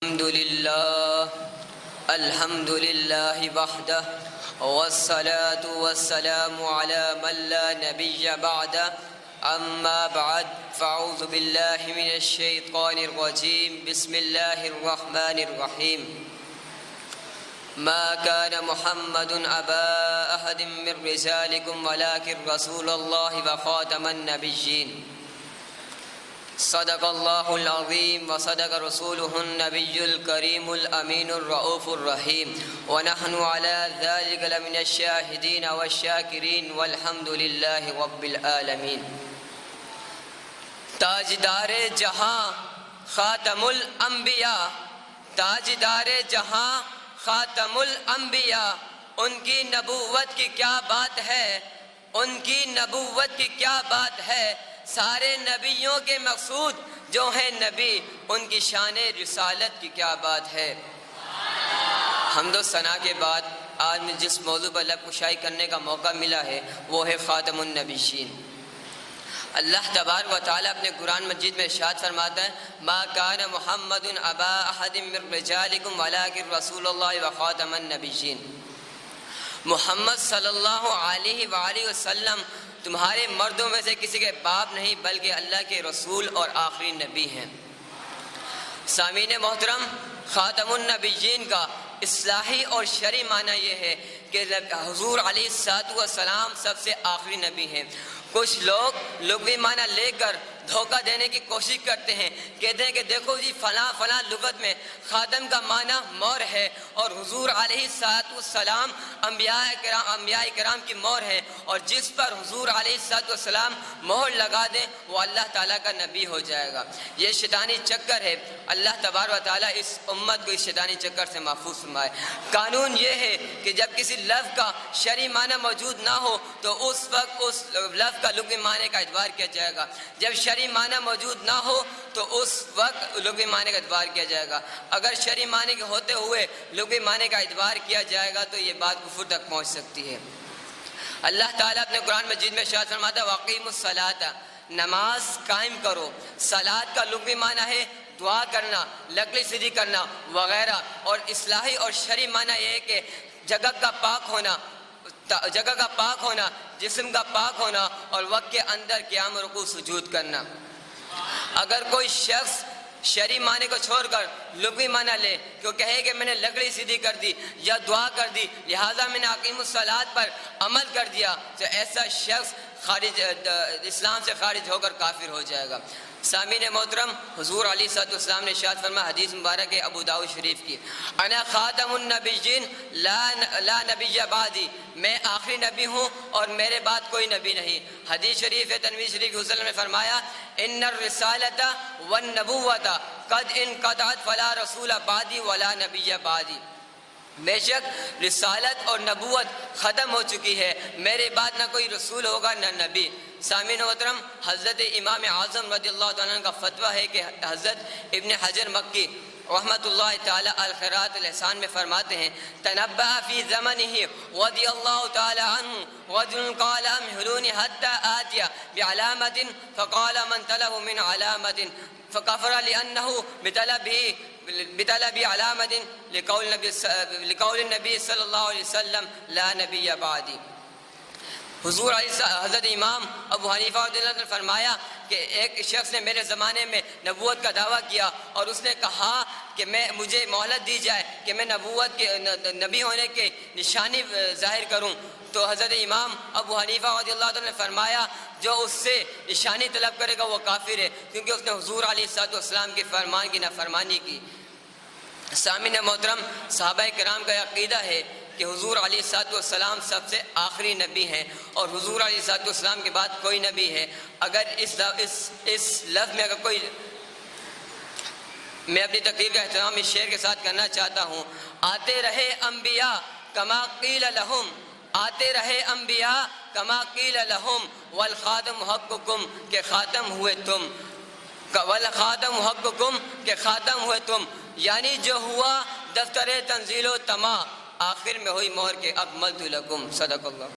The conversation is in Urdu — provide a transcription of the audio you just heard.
الحمد لله وحده والصلاة والسلام على من لا نبي بعده أما بعد فأعوذ بالله من الشيطان الرجيم بسم الله الرحمن الرحيم ما كان محمد أبا أحد من رجالكم ولكن رسول الله وخاتم النبيين صدق الله العظيم وصدق رسوله النبي الكريم الأمين الرؤوف الرحيم ونحن على ذلك لمن الشاهدين والشاكرين والحمد لله رب العالمين. تاجدار جہاں خاتم الانبیاء، تاجدار جہاں خاتم الانبیاء، ان کی نبوت کی کیا بات ہے، ان کی نبوت کی کیا بات ہے. سارے نبیوں کے مقصود جو ہیں نبی، ان کی شان رسالت کی کیا بات ہے. حمد و ثنا کے بعد آج میں جس موضوع پر لب کشائی کرنے کا موقع ملا ہے وہ ہے خاتم النبیین. اللہ تبارک و تعالیٰ اپنے قرآن مجید میں ارشاد فرماتا ہے ما کان محمد ابا احد من رجالکم ولکن رسول اللہ وخاتم النبیین. محمد صلی اللہ علیہ وآلہ وسلم تمہارے مردوں میں سے کسی کے باپ نہیں بلکہ اللہ کے رسول اور آخری نبی ہیں. سامعین محترم، خاتم النبیین کا اصطلاحی اور شرعی معنی یہ ہے کہ حضور علیہ السلام سب سے آخری نبی ہیں. کچھ لوگ لغوی معنی لے کر دھوکہ دینے کی کوشش کرتے ہیں، کہتے ہیں کہ دیکھو جی فلاں فلاں لغت میں خاتم کا معنی مور ہے اور حضور علیہ السلام انبیاء کرام کی مور ہے، اور جس پر حضور علیہ السلام مہر لگا دیں وہ اللہ تعالیٰ کا نبی ہو جائے گا. یہ شیطانی چکر ہے. اللہ تبارک و تعالیٰ اس امت کو اس شیطانی چکر سے محفوظ فرمائے. قانون یہ ہے کہ جب کسی لفظ کا شرعی معنی موجود نہ ہو تو اس وقت اس لفظ کا لغوی معنی کا اعتبار کیا جائے گا. جب شرعی معنی موجود نہ ہو تو اس وقت لغوی معنی کا اعتبار کیا جائے گا. اگر شرعی معنی کے ہوتے ہوئے لغوی معنی کا اعتبار کیا جائے گا تو یہ بات کفر تک پہنچ سکتی ہے. اللہ تعالیٰ اپنے قرآن مجید میں ارشاد فرماتا ہے وَأَقِیمُوا الصَّلَاةَ، نماز قائم کرو. صلاۃ کا لغوی معنی ہے دعا کرنا، لکڑی سیدھی کرنا وغیرہ، اور اصلاحی اور شرعی معنی یہ ہے کہ جگہ کا پاک ہونا، جسم کا پاک ہونا اور وقت کے اندر قیام رکوع سجود کرنا. اگر کوئی شخص شرعی معنی کو چھوڑ کر لغوی معنی لے کہ کہے کہ میں نے لکڑی سیدھی کر دی یا دعا کر دی لہٰذا میں نے اقیم الصلاۃ پر عمل کر دیا، تو ایسا شخص اسلام سے خارج ہو کر کافر ہو جائے گا. سامعین محترم، حضور علیہ السلام نے ارشاد فرمایا حدیث مبارک ہے ابو داؤد شریف کی، انا خاتم النبیین لا نبی بعدی، میں آخری نبی ہوں اور میرے بعد کوئی نبی نہیں. حدیث شریف ہے ترمذی شریف حضور نے فرمایا ان الرسالۃ والنبوۃ قد انقطعت فلا رسول بعدی ولا نبی بعدی. بے شک رسالت اور نبوت ختم ہو چکی ہے، میرے بعد نہ کوئی رسول ہوگا نہ نبی. سامعین محترم، حضرت امام اعظم رضی اللہ تعالیٰ عنہ کا فتویٰ ہے کہ حضرت ابن حجر مکی رحمۃ اللہ تعالیٰ الخیرات الاحسان میں فرماتے ہیں تنبأ فی زمنہ رضی اللہ تعالیٰ عنہ رجل قال امہلونی حتی آتیا بعلامت فقال من طلب من علامت فکفر لأنہ بطلب علامت لقول النبی صلی اللہ علیہ وسلم لا نبی بعدی. حضور حضرت امام ابو حنیفہ رضی اللہ عنہ نے فرمایا کہ ایک شخص نے میرے زمانے میں نبوت کا دعویٰ کیا اور اس نے کہا کہ مجھے مہلت دی جائے کہ میں نبوت کے نبی ہونے کے نشانی ظاہر کروں. تو حضرت امام ابو حنیفہ رضی اللہ عنہ نے فرمایا جو اس سے نشانی طلب کرے گا وہ کافر ہے، کیونکہ اس نے حضور علیہ السلام کے فرمان کی نافرمانی کی. سامعین محترم، صحابہ کرام کا عقیدہ ہے کہ حضور علیہ السلام سب سے آخری نبی ہیں اور حضور علیہ السلام کے بعد کوئی نبی ہے. اگر اس لفظ میں اگر کوئی، میں اپنی تقریر کا اہتمام اس شعر کے ساتھ کرنا چاہتا ہوں آتے رہے انبیاء کما قیل لہم، آتے رہے انبیاء کما قیل لہم والخاتم حقکم کہ خاتم ہوئے تم، والخاتم حقکم کہ خاتم ہوئے تم، یعنی جو ہوا دفتر تنزیل و تما آخر میں ہوئی مہر کے اکملت لکم. صدق اللہ.